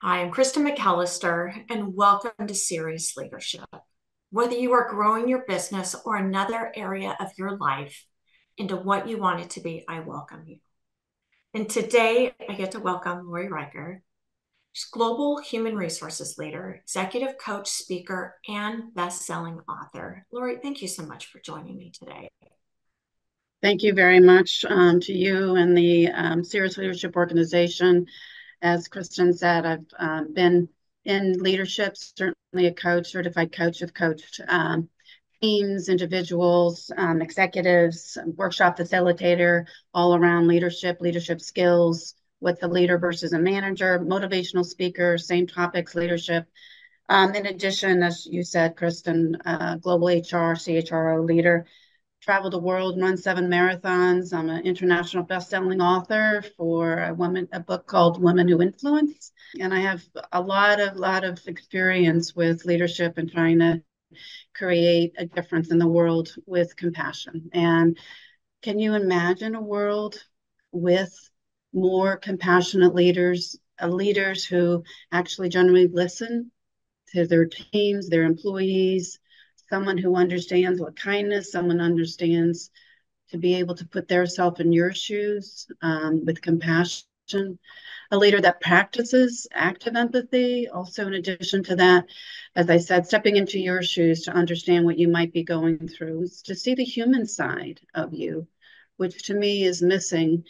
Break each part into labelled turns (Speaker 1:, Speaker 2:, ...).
Speaker 1: Hi, I'm Krista McAllister, and welcome to Cerius Leadership. Whether you are growing your business or another area of your life into what you want it to be, I welcome you. And today I get to welcome Lori Riker. She's global human resources leader, executive coach, speaker, and best-selling author. Lori, thank you so much for joining me today.
Speaker 2: Thank you very much to you and the Cerius Leadership Organization. As Kristen said, I've been in leadership, certainly a coach, certified coach. Have coached teams, individuals, executives, workshop facilitator, all around leadership skills with a leader versus a manager, motivational speaker, same topics, leadership. In addition, as you said, Kristen, global HR, CHRO leader. Traveled the world, run 7 marathons. I'm an international best-selling author for a book called Women Who Influence. And I have a lot of experience with leadership and trying to create a difference in the world with compassion. And can you imagine a world with more compassionate leaders who actually genuinely listen to their teams, their employees, someone who understands what kindness, someone understands to be able to put their self in your shoes with compassion, a leader that practices active empathy. Also, in addition to that, as I said, stepping into your shoes to understand what you might be going through, to see the human side of you, which to me is missing.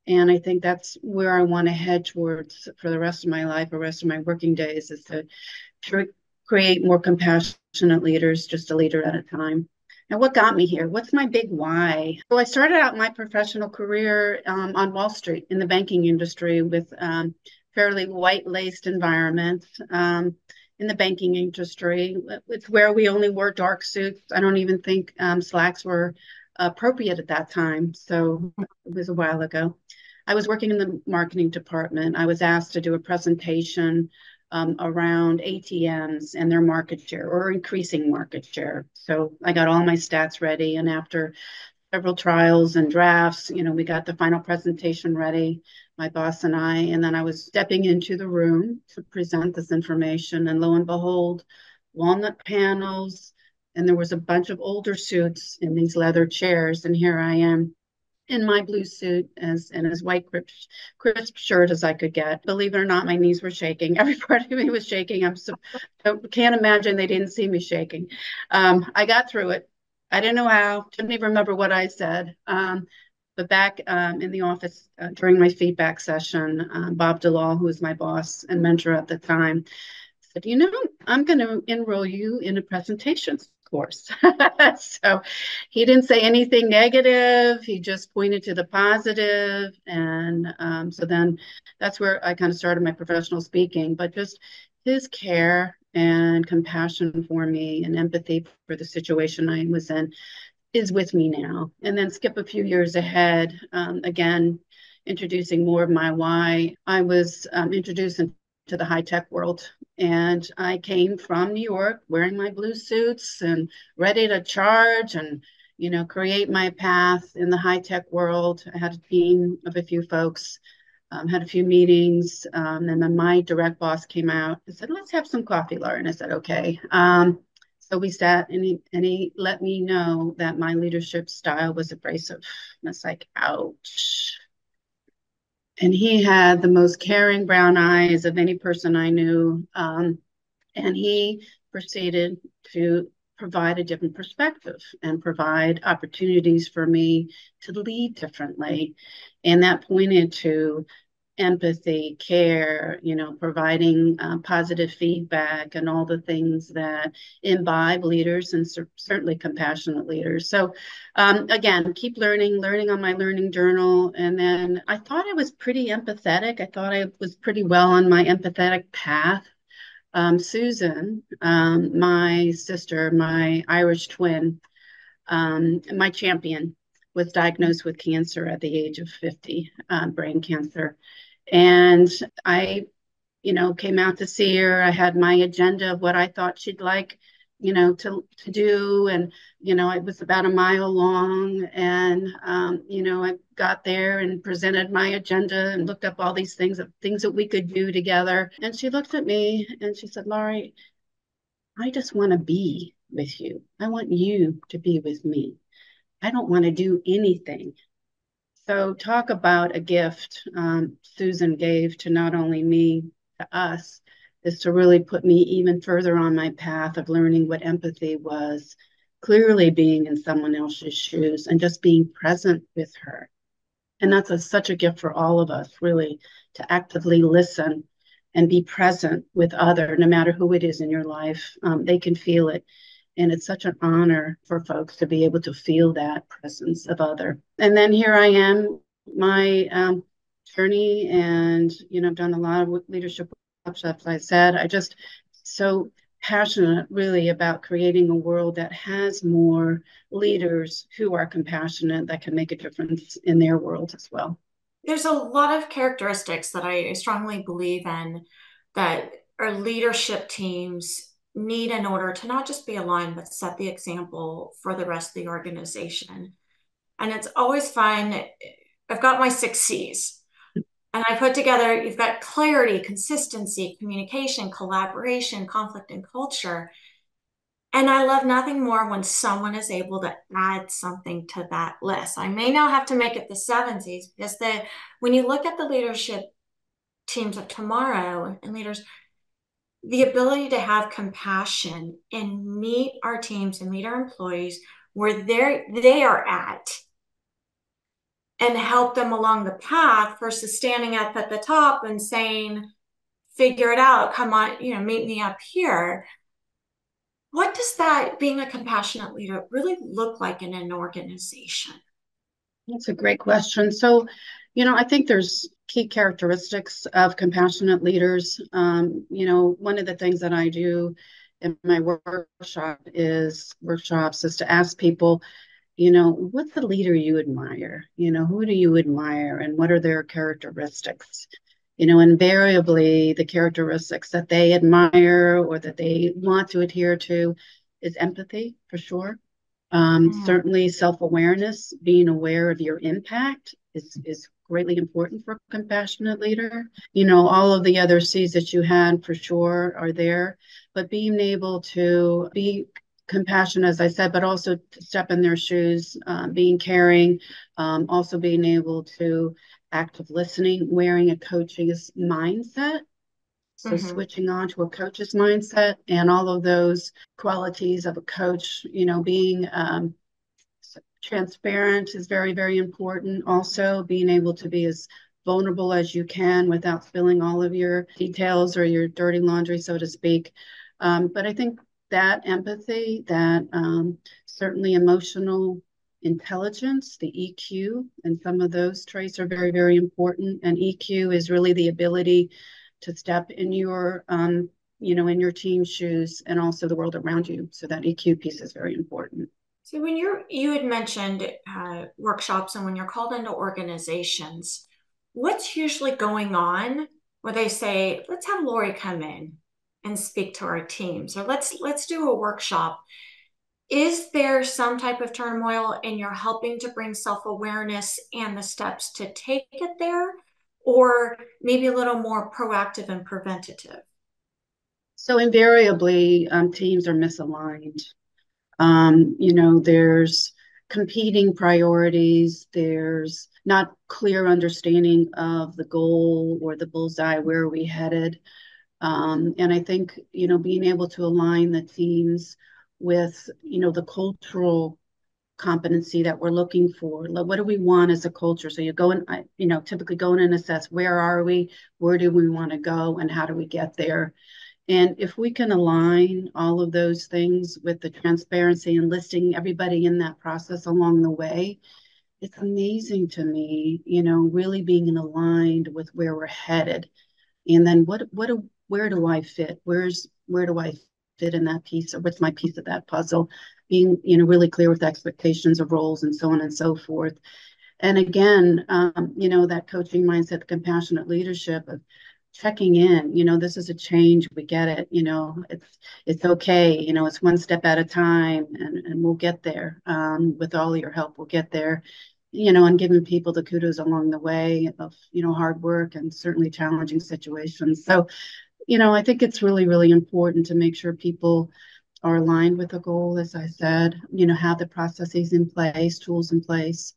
Speaker 2: And I think that's where I want to head towards for the rest of my life, the rest of my working days, is to create more compassionate leaders, just a leader at a time. And what got me here? What's my big why? Well, I started out my professional career on Wall Street in the banking industry with fairly white-laced environment. In the banking industry, it's where we only wore dark suits. I don't even think slacks were appropriate at that time. So it was a while ago. I was working in the marketing department. I was asked to do a presentation around ATMs and their market share or increasing market share. So I got all my stats ready. And after several trials and drafts, we got the final presentation ready, my boss and I. And then I was stepping into the room to present this information. And lo and behold, walnut panels. And there was a bunch of older suits in these leather chairs. And here I am in my blue suit and as white crisp shirt as I could get. Believe it or not, my knees were shaking. Every part of me was shaking. I can't imagine they didn't see me shaking. I got through it. I didn't know how. Didn't even remember what I said. But back in the office during my feedback session, Bob DeLaw, who was my boss and mentor at the time, said, I'm going to enroll you in a presentations course. So he didn't say anything negative. He just pointed to the positive. And so then that's where I kind of started my professional speaking, but just his care and compassion for me and empathy for the situation I was in is with me now. And then skip a few years ahead, again, introducing more of my why. I was introduced into the high tech world. And I came from New York wearing my blue suits and ready to charge and, create my path in the high tech world. I had a team of a few folks, had a few meetings. And then my direct boss came out and said, let's have some coffee, Laura. And I said, okay. So we sat and he let me know that my leadership style was abrasive. And it's like, ouch. And he had the most caring brown eyes of any person I knew. And he proceeded to provide a different perspective and provide opportunities for me to lead differently. And that pointed to empathy, care, providing positive feedback and all the things that imbibe leaders and certainly compassionate leaders. So again, keep learning on my learning journal. And then I thought I was pretty empathetic. I thought I was pretty well on my empathetic path. Susan, my sister, my Irish twin, my champion, was diagnosed with cancer at the age of 50, brain cancer. And I, came out to see her. I had my agenda of what I thought she'd like, to do. And, it was about a mile long. And, I got there and presented my agenda and looked up all these things that we could do together. And she looked at me and she said, Laurie, I just want to be with you. I want you to be with me. I don't want to do anything. So talk about a gift Susan gave to not only me, to us, is to really put me even further on my path of learning what empathy was, clearly being in someone else's shoes and just being present with her. And that's such a gift for all of us, really, to actively listen and be present with other, no matter who it is in your life. They can feel it. And it's such an honor for folks to be able to feel that presence of other. And then here I am, my journey, and I've done a lot of leadership workshops. I said, I just so passionate really about creating a world that has more leaders who are compassionate, that can make a difference in their world as well.
Speaker 1: There's a lot of characteristics that I strongly believe in that our leadership teams need in order to not just be aligned, but set the example for the rest of the organization. And it's always fun. I've got my 6 C's. And I put together, you've got clarity, consistency, communication, collaboration, conflict, and culture. And I love nothing more when someone is able to add something to that list. I may now have to make it the 7 C's because when you look at the leadership teams of tomorrow and leaders, the ability to have compassion and meet our teams and meet our employees where they are at and help them along the path versus standing up at the top and saying, figure it out, come on, meet me up here. What does that being a compassionate leader really look like in an organization?
Speaker 2: That's a great question. So, I think there's key characteristics of compassionate leaders. One of the things that I do in my workshops is to ask people, what's the leader you admire? Who do you admire and what are their characteristics? Invariably, the characteristics that they admire or that they want to adhere to is empathy, for sure.
Speaker 1: Mm,
Speaker 2: Certainly, self-awareness, being aware of your impact is greatly important for a compassionate leader. All of the other C's that you had for sure are there, but being able to be compassionate, as I said, but also to step in their shoes, being caring, also being able to active listening, wearing a coach's mindset. So
Speaker 1: mhm.
Speaker 2: switching on to a coach's mindset and all of those qualities of a coach, being transparent is very, very important. Also, being able to be as vulnerable as you can without spilling all of your details or your dirty laundry, so to speak. But I think that empathy, that certainly emotional intelligence, the EQ, and some of those traits are very, very important. And EQ is really the ability to step in in your team's shoes and also the world around you. So that EQ piece is very important.
Speaker 1: So when you had mentioned workshops and when you're called into organizations, what's usually going on where they say, let's have Lori come in and speak to our teams, or let's do a workshop. Is there some type of turmoil and you're helping to bring self-awareness and the steps to take it there, or maybe a little more proactive and preventative?
Speaker 2: So invariably, teams are misaligned. There's competing priorities. There's not clear understanding of the goal or the bullseye. Where are we headed? And I think, being able to align the teams with, the cultural competency that we're looking for. What do we want as a culture? So you go and, typically go in and assess where are we, where do we want to go, and how do we get there? And if we can align all of those things with the transparency and listing everybody in that process along the way, it's amazing to me, really being aligned with where we're headed. And then where do I fit? Where do I fit in that piece? Or what's my piece of that puzzle? Being, really clear with expectations of roles and so on and so forth. And again, that coaching mindset, the compassionate leadership of checking in. This is a change. We get it. It's okay. It's one step at a time, and we'll get there. With all your help, we'll get there. And giving people the kudos along the way of hard work and certainly challenging situations. So, I think it's really, really important to make sure people are aligned with the goal, as I said, have the processes in place, tools in place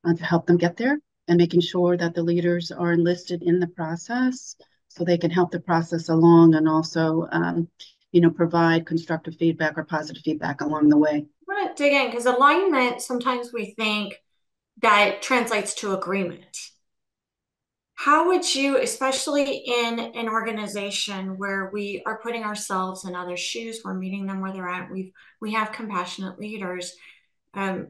Speaker 2: to help them get there, and making sure that the leaders are enlisted in the process so they can help the process along, and also, provide constructive feedback or positive feedback along the way.
Speaker 1: I want to dig in because alignment, sometimes we think that translates to agreement. How would you, especially in an organization where we are putting ourselves in others' shoes, we're meeting them where they're at, we have compassionate leaders. Um,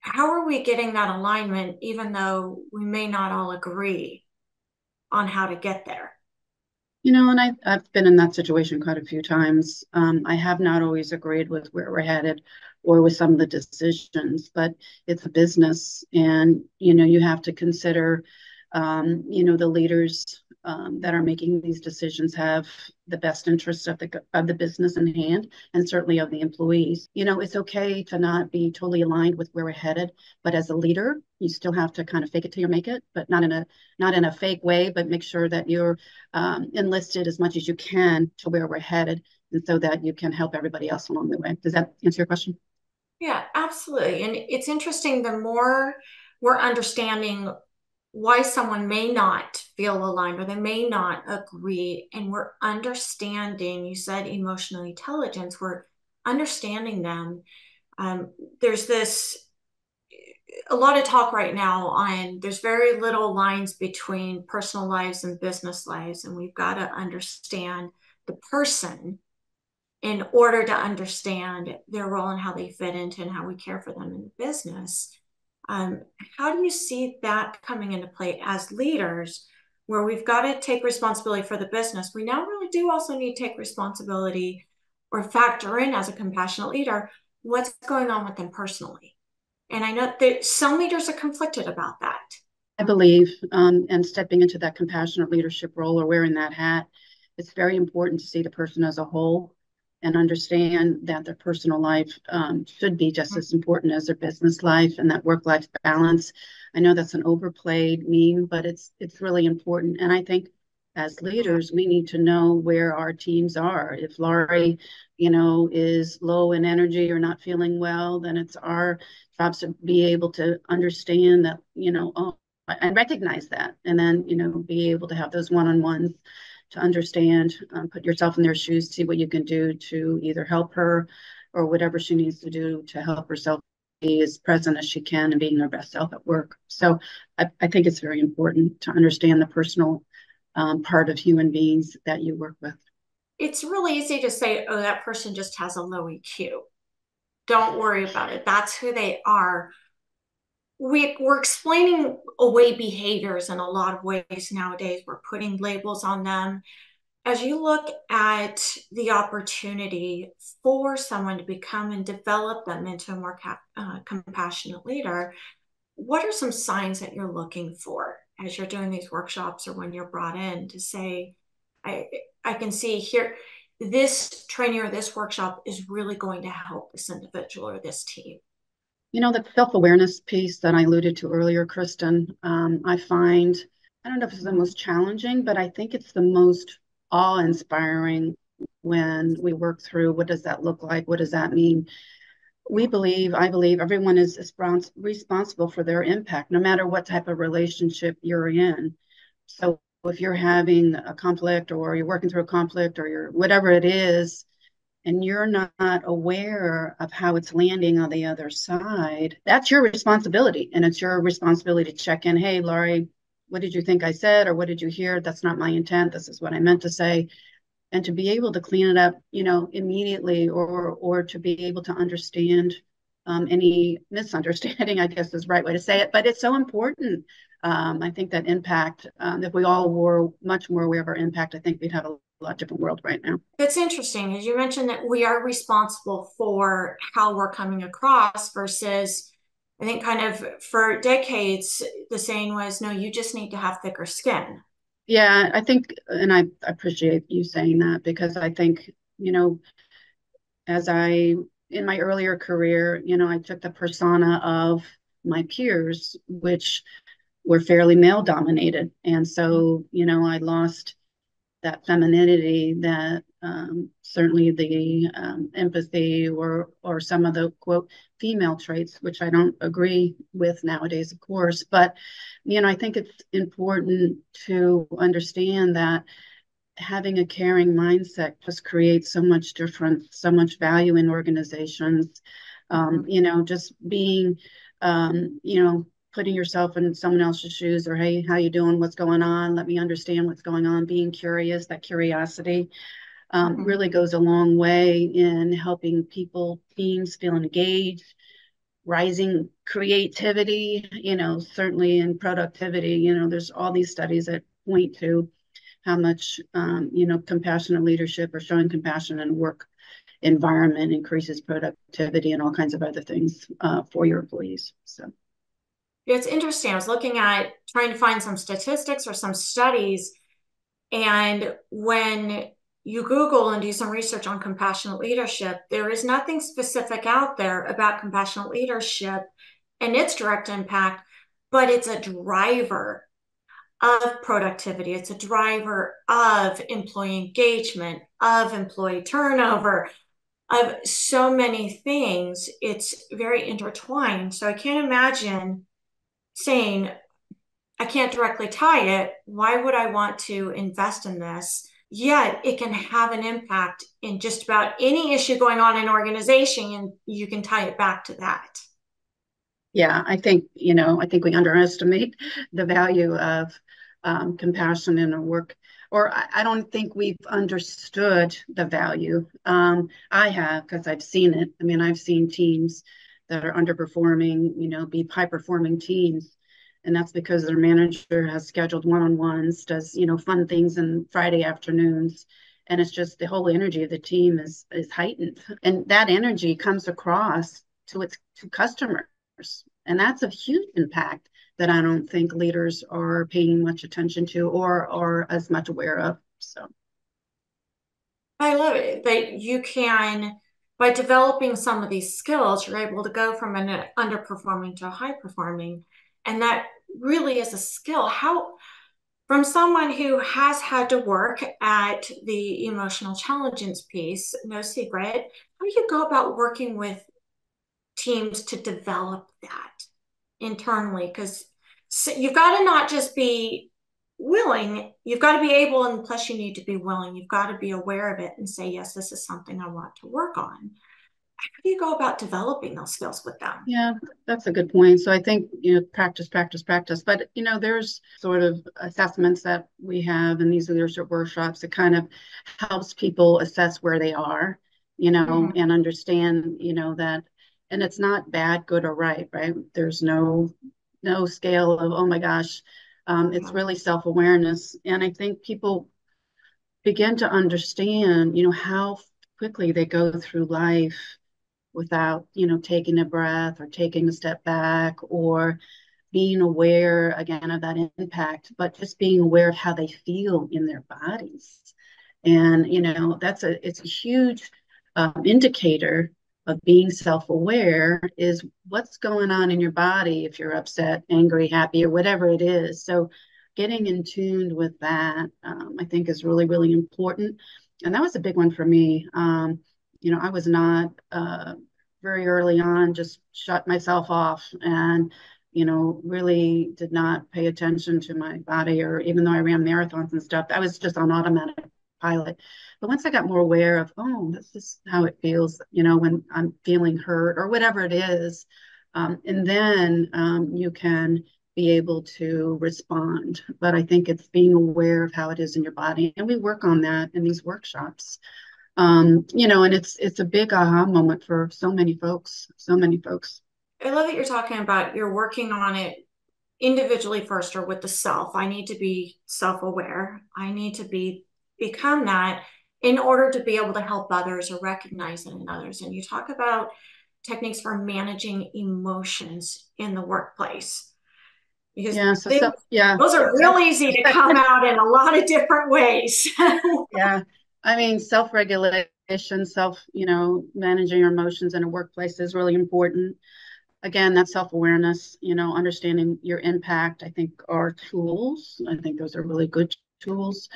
Speaker 1: how are we getting that alignment, even though we may not all agree on how to get there?
Speaker 2: And I've been in that situation quite a few times. I have not always agreed with where we're headed or with some of the decisions, but it's a business, and you have to consider, the leaders that are making these decisions have the best interests of the business in hand, and certainly of the employees. It's okay to not be totally aligned with where we're headed, but as a leader, you still have to kind of fake it till you make it, but not in a fake way, but make sure that you're enlisted as much as you can to where we're headed, and so that you can help everybody else along the way. Does that answer your question?
Speaker 1: Yeah, absolutely. And it's interesting, the more we're understanding why someone may not feel aligned or they may not agree, and we're understanding, you said emotional intelligence, we're understanding them. There's this a lot of talk right now on there's very little lines between personal lives and business lives, and we've got to understand the person in order to understand their role and how they fit into and how we care for them in the business. Um, how do you see that coming into play as leaders, where we've got to take responsibility for the business? We now really do also need to take responsibility or factor in, as a compassionate leader, what's going on with them personally. And I know that some leaders are conflicted about that.
Speaker 2: I believe, and stepping into that compassionate leadership role or wearing that hat, it's very important to see the person as a whole and understand that their personal life should be just as important as their business life, and that work-life balance. I know that's an overplayed meme, but it's really important. And I think as
Speaker 1: Yeah.
Speaker 2: leaders, we need to know where our teams are. If Laurie, is low in energy or not feeling well, then it's our jobs to be able to understand that, oh, and recognize that, and then be able to have those one-on-ones to understand, put yourself in their shoes, see what you can do to either help her or whatever she needs to do to help herself be as present as she can and being her best self at work. So I think it's very important to understand the personal part of human beings that you work with.
Speaker 1: It's really easy to say, oh, that person just has a low EQ. Don't worry about it. That's who they are. We're explaining away behaviors in a lot of ways nowadays. We're putting labels on them. As you look at the opportunity for someone to become and develop them into a more compassionate leader, what are some signs that you're looking for as you're doing these workshops or when you're brought in to say, I, I can see here, this training or this workshop is really going to help this individual or this team?
Speaker 2: The self-awareness piece that I alluded to earlier, Kristen, I find, I don't know if it's the
Speaker 1: Mhm.
Speaker 2: most challenging, but I think it's the most awe-inspiring when we work through what does that look like? What does that mean? I believe everyone is responsible for their impact, no matter what type of relationship you're in. So if you're having a conflict, or you're working through a conflict, or you're whatever it is, and you're not aware of how it's landing on the other side, that's your responsibility. And it's your responsibility to check in. Hey, Laurie, what did you think I said? Or what did you hear? That's not my intent. This is what I meant to say. And to be able to clean it up, immediately, or to be able to understand any misunderstanding, I guess is the right way to say it. But it's so important. I think that impact, if we all were much more aware of our impact, I think we'd have a lot different world right now.
Speaker 1: It's interesting, as you mentioned, that we are responsible for how we're coming across versus, I think, kind of for decades, the saying was, no, you just need to have thicker skin.
Speaker 2: Yeah, I think, and I appreciate you saying that because I think, you know, as in my earlier career, I took the persona of my peers, which were fairly male dominated. And so, I lost that femininity, that certainly the empathy or some of the quote female traits, which I don't agree with nowadays, of course. But I think it's important to understand that having a caring mindset just creates so much difference, so much value in organizations.
Speaker 1: Mhm.
Speaker 2: Just being, putting yourself in someone else's shoes, or hey, how you doing? What's going on? Let me understand what's going on. Being curious, that curiosity
Speaker 1: Mhm.
Speaker 2: really goes a long way in helping people, teams feel engaged, rising creativity, certainly in productivity. There's all these studies that point to how much compassionate leadership or showing compassion in work environment increases productivity and all kinds of other things for your employees. So
Speaker 1: It's interesting. I was looking at trying to find some statistics or some studies, and when you Google and do some research on compassionate leadership, there is nothing specific out there about compassionate leadership and its direct impact, but it's a driver of productivity. It's a driver of employee engagement, of employee turnover, of so many things. It's very intertwined. So I can't imagine saying, I can't directly tie it. Why would I want to invest in this? Yet it can have an impact in just about any issue going on in an organization, and you can tie it back to that.
Speaker 2: yeah, I think we underestimate the value of compassion in our work, or I don't think we've understood the value. I have, because I've seen it. I mean, I've seen teams that are underperforming, be high performing teams. And that's because their manager has scheduled one-on-ones, does, fun things in Friday afternoons. And it's just the whole energy of the team is heightened. And that energy comes across to customers. And that's a huge impact that I don't think leaders are paying much attention to or as much aware of. So
Speaker 1: I love it that you can, by developing some of these skills, you're able to go from an underperforming to a high performing. And that really is a skill. How, from someone who has had to work at the emotional intelligence piece, no secret, how do you go about working with teams to develop that internally? Because you've got to not just be willing, you've got to be able, and plus you need to be willing. You've got to be aware of it and say, yes, this is something I want to work on. How do you go about developing those skills with them?
Speaker 2: yeah, that's a good point. So I think, practice, practice, practice. But, there's sort of assessments that we have in these leadership workshops that kind of helps people assess where they are,
Speaker 1: Mm-hmm.
Speaker 2: and understand, that, and it's not bad, good, or right, right? There's no scale of, oh my gosh. It's
Speaker 1: Mm-hmm.
Speaker 2: really self-awareness. And I think people begin to understand, how quickly they go through life without, taking a breath or taking a step back or being aware again of that impact, but just being aware of how they feel in their bodies. And, it's a huge indicator of being self-aware is what's going on in your body if you're upset, angry, happy, or whatever it is. So getting in tune with that, I think is really, really important. And that was a big one for me. I was not very early on, just shut myself off and really did not pay attention to my body, or even though I ran marathons and stuff, I was just on automatic pilot. But once I got more aware of, oh, this is how it feels, when I'm feeling hurt or whatever it is, and then you can be able to respond. But I think it's being aware of how it is in your body, and we work on that in these workshops. And it's a big aha moment for so many folks, so many folks.
Speaker 1: I love that you're talking about you're working on it individually first or with the self. I need to be self-aware. I need to become that in order to be able to help others or recognize it in others. And you talk about techniques for managing emotions in the workplace. because
Speaker 2: Yeah. Yeah.
Speaker 1: those are real
Speaker 2: Self,
Speaker 1: easy to come out in a lot of different ways.
Speaker 2: yeah. I mean, self-regulation, managing your emotions in a workplace is really important. Again, that self-awareness, understanding your impact, I think are tools. I think those are really good tools.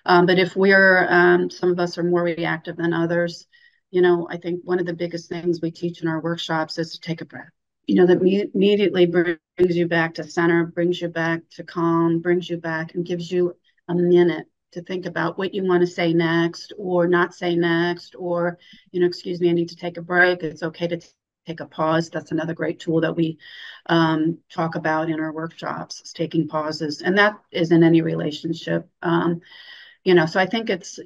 Speaker 2: But if some of us are more reactive than others, I think one of the biggest things we teach in our workshops is to take a breath. That immediately brings you back to center, brings you back to calm, brings you back and gives you a minute to think about what you want to say next or not say next, or, excuse me, I need to take a break. It's okay to take a pause. That's another great tool that we talk about in our workshops, is taking pauses. And that is in any relationship. So I think it's,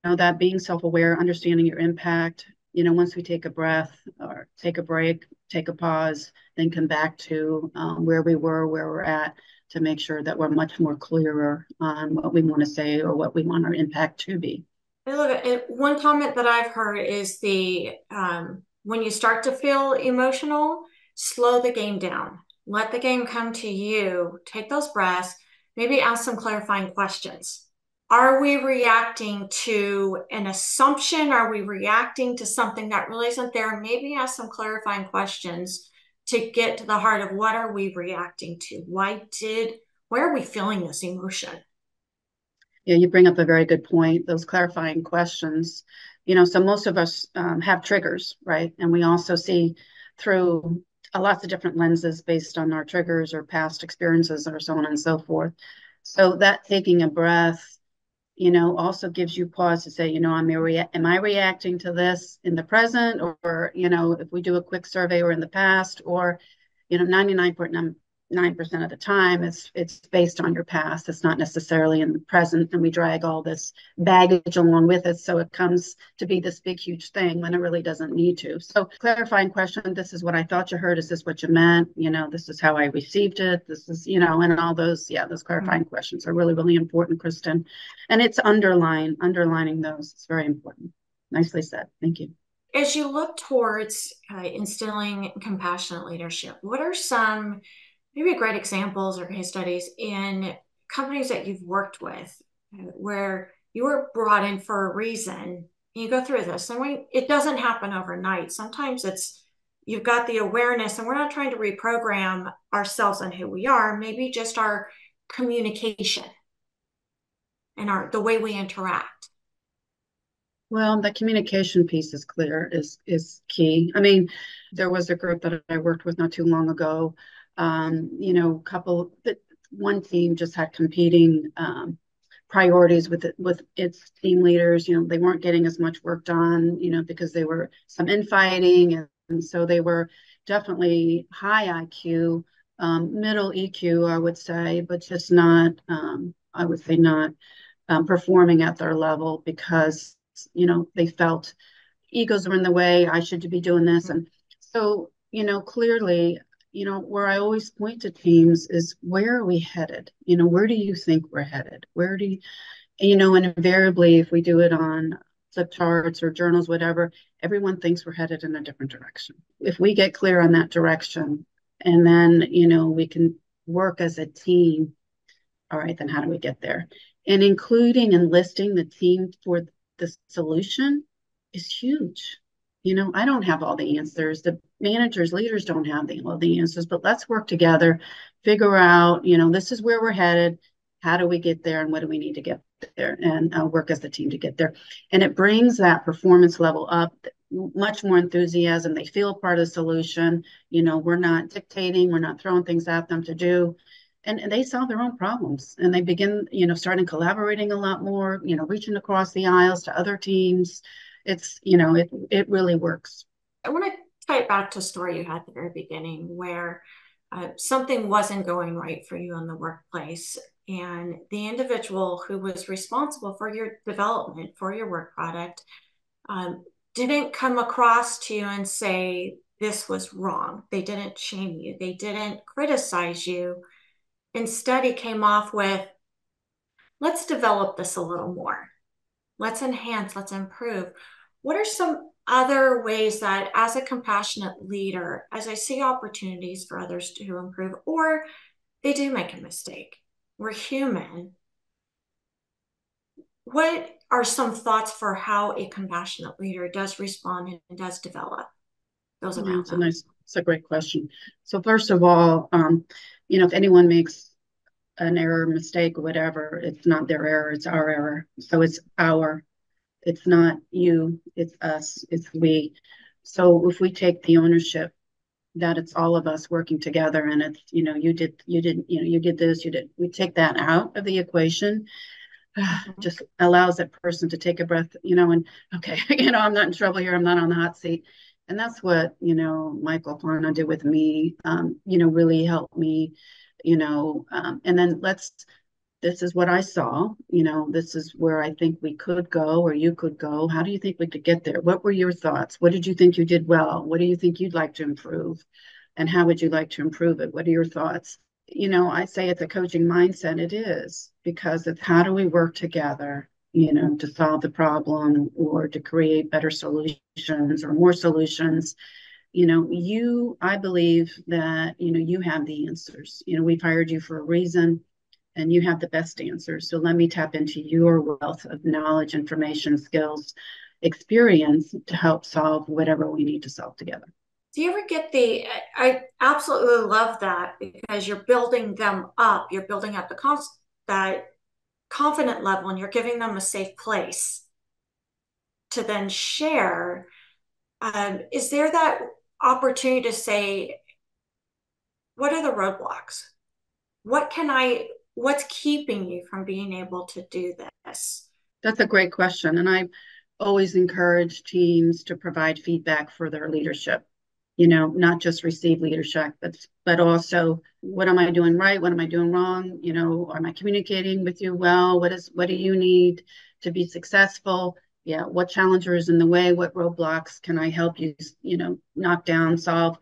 Speaker 2: that being self-aware, understanding your impact, once we take a breath or take a break, take a pause, then come back to where we were, where we're at, to make sure that we're much more clearer on what we want to say or what we want our impact to be.
Speaker 1: Look, one comment that I've heard is when you start to feel emotional, slow the game down. Let the game come to you. Take those breaths. Maybe ask some clarifying questions. Are we reacting to an assumption? Are we reacting to something that really isn't there? Maybe ask some clarifying questions to get to the heart of what are we reacting to? Why are we feeling this emotion?
Speaker 2: Yeah, you bring up a very good point. Those clarifying questions, so most of us have triggers, right? And we also see through lots of different lenses based on our triggers or past experiences or so on and so forth. So that taking a breath, also gives you pause to say, am I reacting to this in the present, or, if we do a quick survey, or in the past, or, 99.9% of the time it's based on your past. It's not necessarily in the present, and we drag all this baggage along with it, so it comes to be this big huge thing when it really doesn't need to. So clarifying question, this is what I thought you heard, is this what you meant, this is how I received it, this is, and all those, those clarifying questions are really, really important, Kristen. And it's underlining those, it's very important. Nicely said. Thank you.
Speaker 1: As you look towards instilling compassionate leadership, what are some maybe great examples or case studies in companies that you've worked with where you were brought in for a reason? You go through this, and it doesn't happen overnight. Sometimes you've got the awareness, and we're not trying to reprogram ourselves on who we are, maybe just our communication and the way we interact.
Speaker 2: Well, the communication piece is clear, is key. I mean, there was a group that I worked with not too long ago. Couple that one team just had competing priorities with its team leaders. They weren't getting as much work done, because they were some infighting, and so they were definitely high IQ, middle EQ, I would say, but just not, I would say not performing at their level, because they felt egos were in the way, I should be doing this. And so clearly, where I always point to teams is, where are we headed? Where do you think we're headed? Where do you, and invariably, if we do it on flip charts or journals, whatever, everyone thinks we're headed in a different direction. If we get clear on that direction, and then we can work as a team, all right, then how do we get there? And including and listing the team for the solution is huge. I don't have all the answers. The managers, leaders don't have all the answers, but let's work together, figure out, this is where we're headed. How do we get there, and what do we need to get there, and work as a team to get there. And it brings that performance level up, much more enthusiasm. They feel part of the solution. We're not dictating, we're not throwing things at them to do. And they solve their own problems, and they begin, starting collaborating a lot more, reaching across the aisles to other teams. It's, it really works.
Speaker 1: I want to tie it back to a story you had at the very beginning where something wasn't going right for you in the workplace. And the individual who was responsible for your development, for your work product, didn't come across to you and say, this was wrong. They didn't shame you. They didn't criticize you. Instead, he came off with, let's develop this a little more. Let's enhance, let's improve. What are some other ways that, as a compassionate leader, as I see opportunities for others to improve, or They do make a mistake. We're human. What are some thoughts for how a compassionate leader does respond and does develop those
Speaker 2: Yeah,
Speaker 1: around them?
Speaker 2: it's a great question. So first of all, if anyone makes an error, mistake, or whatever, it's not their error, it's our error. So it's not you, it's us, it's we. So if we take the ownership that it's all of us working together and it's, you did this, we take that out of the equation,
Speaker 1: Mhm.
Speaker 2: just allows that person to take a breath, and okay, I'm not in trouble here. I'm not on the hot seat. And that's what, Michael Plana did with me, really helped me, and then this is what I saw, this is where I think we could go or you could go. How do you think we could get there? What were your thoughts? What did you think you did well? What do you think you'd like to improve? And how would you like to improve it? What are your thoughts? I say it's a coaching mindset. It is because it's how do we work together, to solve the problem or to create better solutions or more solutions. I believe that, you have the answers. We've hired you for a reason and you have the best answers. So let me tap into your wealth of knowledge, information, skills, experience to help solve whatever we need to solve together.
Speaker 1: Do you ever get I absolutely love that because you're building them up. You're building up that confident level and you're giving them a safe place to then share. Is there that opportunity to say, what are the roadblocks? What's keeping you from being able to do this?
Speaker 2: That's a great question. And I always encourage teams to provide feedback for their leadership, not just receive leadership, but also what am I doing right? What am I doing wrong? Am I communicating with you well? What do you need to be successful? Yeah, what challenges in the way? What roadblocks can I help you, knock down, solve?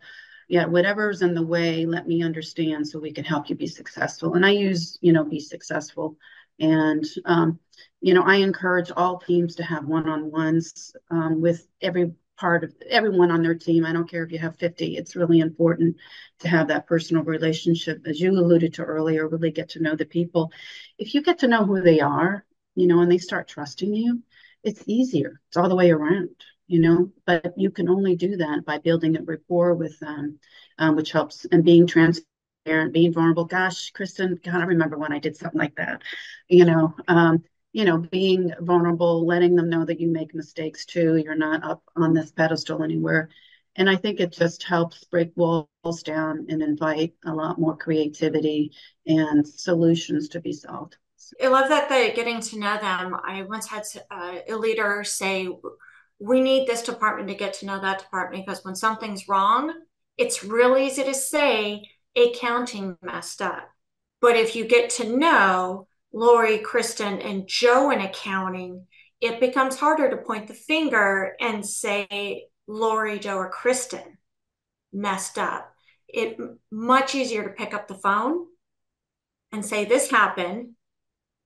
Speaker 2: Yeah, whatever's in the way, let me understand so we can help you be successful. And I use, be successful. And I encourage all teams to have one-on-ones with everyone on their team. I don't care if you have 50. It's really important to have that personal relationship, as you alluded to earlier, really get to know the people. If you get to know who they are, and they start trusting you, it's easier. It's all the way around, but you can only do that by building a rapport with them, which helps, and being transparent, being vulnerable. Gosh, Kristen, God, I remember when I did something like that, being vulnerable, letting them know that you make mistakes too. You're not up on this pedestal anywhere. And I think it just helps break walls down and invite a lot more creativity and solutions to be solved.
Speaker 1: I love that they getting to know them. I once had a leader say, "We need this department to get to know that department because when something's wrong, it's real easy to say accounting messed up. But if you get to know Lori, Kristen, and Joe in accounting, it becomes harder to point the finger and say Lori, Joe, or Kristen messed up. It much easier to pick up the phone and say this happened.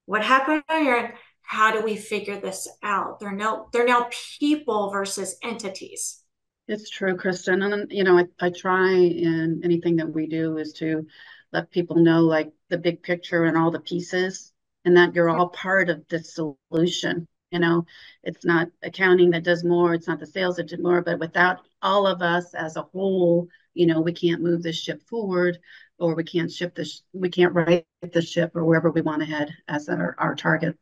Speaker 1: What happened here? How do we figure this out? They're now people versus entities.
Speaker 2: It's true, Kristen. And, I try in anything that we do is to let people know like the big picture and all the pieces and that you're all part of the solution. It's not accounting that does more, it's not the sales that do more, but without all of us as a whole, we can't move this ship forward or we can't right the ship or wherever we want to head as our target.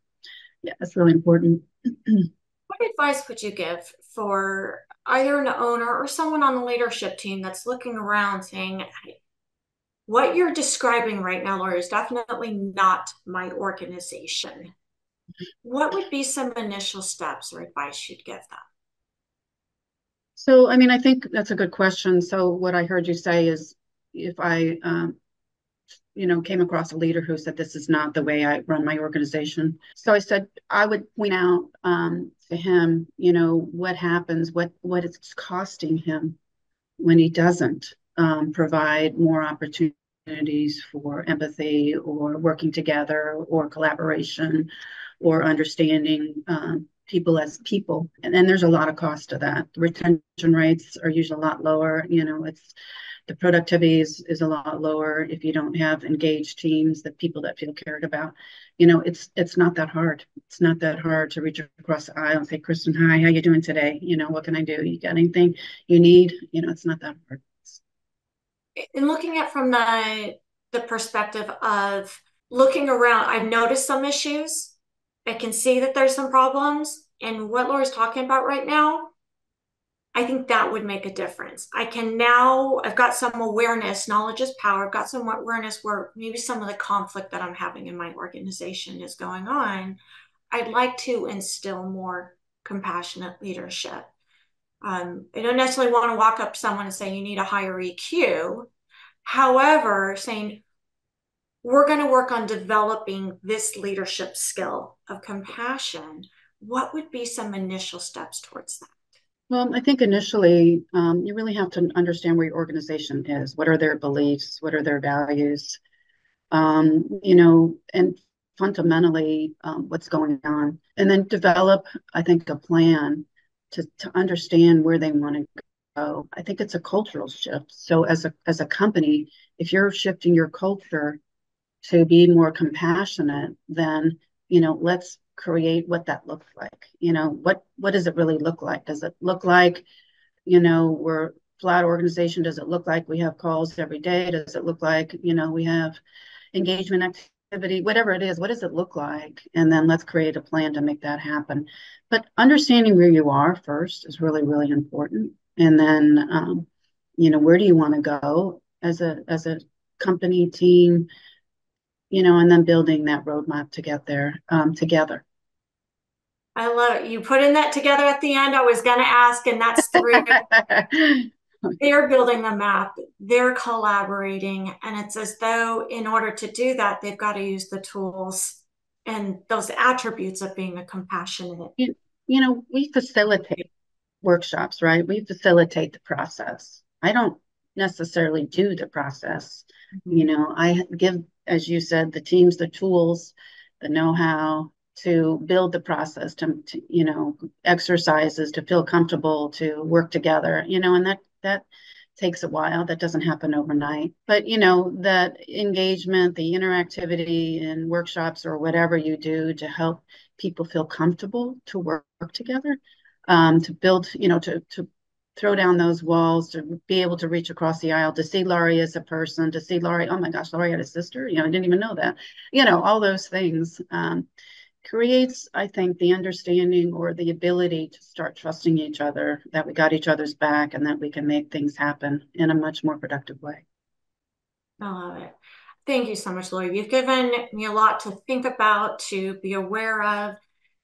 Speaker 2: Yeah, that's really important.
Speaker 1: What advice would you give for either an owner or someone on the leadership team that's looking around saying, what you're describing right now, Laura, is definitely not my organization. What would be some initial steps or advice you'd give them?
Speaker 2: So, I mean, I think that's a good question. So, what I heard you say is if I, came across a leader who said, this is not the way I run my organization. So I said, I would point out to him, what happens, what it's costing him when he doesn't provide more opportunities for empathy or working together or collaboration or understanding. people as people. And then there's a lot of cost to that. The retention rates are usually a lot lower. It's the productivity is a lot lower if you don't have engaged teams, that people that feel cared about. It's not that hard. It's not that hard to reach across the aisle and say, Kristen, hi, how you doing today? What can I do? You got anything you need? It's not that hard.
Speaker 1: And looking at from the perspective of looking around, I've noticed some issues. I can see that there's some problems. And what Laura's talking about right now, I think that would make a difference. I've got some awareness, knowledge is power. I've got some awareness where maybe some of the conflict that I'm having in my organization is going on. I'd like to instill more compassionate leadership. I don't necessarily want to walk up to someone and say, you need a higher EQ. However, saying, we're going to work on developing this leadership skill of compassion. What would be some initial steps towards that?
Speaker 2: Well, I think initially you really have to understand where your organization is. What are their beliefs? What are their values? And fundamentally what's going on. And then develop, I think, a plan to understand where they want to go. I think it's a cultural shift. So as a company, if you're shifting your culture to be more compassionate, then let's create what that looks like. What does it really look like? Does it look like we're flat organization? Does it look like we have calls every day? Does it look like we have engagement activity, whatever it is? What does it look like? And then let's create a plan to make that happen. But understanding where you are first is really, really important. And then where do you want to go as a company team, and then building that roadmap to get there together.
Speaker 1: I love it. You put in that together at the end. I was going to ask, and that's through they're building the map, they're collaborating, and it's as though in order to do that, they've got to use the tools and those attributes of being a compassionate.
Speaker 2: We facilitate workshops, right? We facilitate the process. I don't necessarily do the process. I give, as you said, the teams the tools, the know-how to build the process, to exercises to feel comfortable, to work together, and that takes a while. That doesn't happen overnight. But that engagement, the interactivity in workshops or whatever you do to help people feel comfortable to work together, to build, to throw down those walls, to be able to reach across the aisle, to see Laurie as a person, to see Laurie, oh my gosh, Laurie had a sister, I didn't even know that, all those things creates, I think, the understanding or the ability to start trusting each other, that we got each other's back and that we can make things happen in a much more productive way.
Speaker 1: I love it. Thank you so much, Lori. You've given me a lot to think about, to be aware of,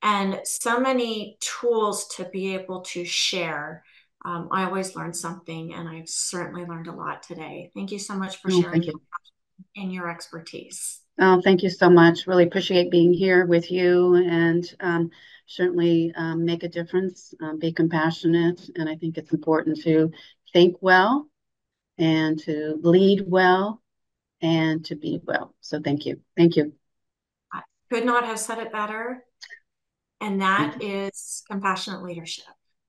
Speaker 1: and so many tools to be able to share. I always learn something, and I've certainly learned a lot today. Thank you so much for
Speaker 2: Oh,
Speaker 1: sharing
Speaker 2: thank
Speaker 1: your
Speaker 2: you.
Speaker 1: and your expertise.
Speaker 2: Oh, thank you so much. Really appreciate being here with you, and certainly make a difference, be compassionate. And I think it's important to think well and to lead well and to be well. So thank you. Thank you.
Speaker 1: I could not have said it better, and
Speaker 2: Thank
Speaker 1: that
Speaker 2: you.
Speaker 1: is compassionate leadership.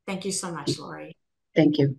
Speaker 1: Thank you so much, Lori.
Speaker 2: Thank you.